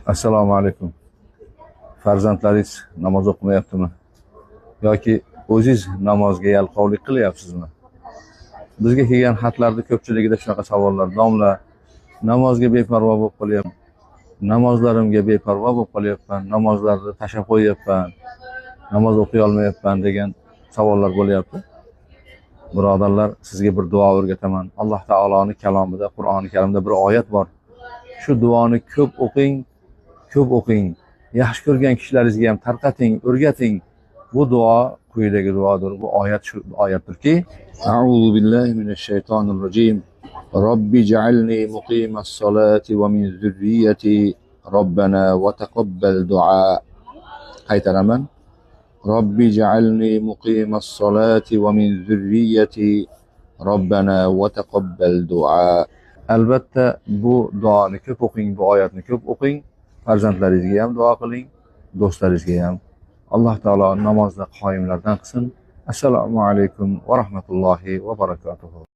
Assalomu alaykum. Farzandlaringiz namoz o'qimayaptimi? Yoki o'zingiz namozga yalqovlik qilyapsizmi? Bizga kelgan xatlarda ko'pchiligida shunaqa savollar. Domla, namozga beparvo bo'lib qolyapman. Namozlarimga beparvo bo'lib qolyapman. Namozlarni tashlab qo'yapman. Namoz o'qiy olmayapman degan savollar bo'lyapti. Birodarlar, sizga bir duo o'rgataman. Alloh taoloning kalomida, Qur'oni Karimda bir oyat bor. Shu duoni ko'p o'qing, ko'p o'qing. Yaxshi ko'rgan kishilaringizga ham tarqating, o'rgating. Bu duo quyidagi duodir. Bu oyat shu oyatdirki: A'udhu billahi minash shaytonir rojim. Robbi ja'alni muqimas solati va min zurriyyati. Robbana va taqabbal du'a. Qaytaraman. Robbi ja'alni muqimas solati va min zurriyyati. Robbana va taqabbal du'a. Albatta bu duoni ko'p o'qing, bu oyatni ko'p o'qing. Farzandlaringizga ham duo qiling, do'stlaringizga ham. Alloh taolo namozda qoyimlardan qilsin. Assalomu alaykum va rahmatullohi va barakatuh.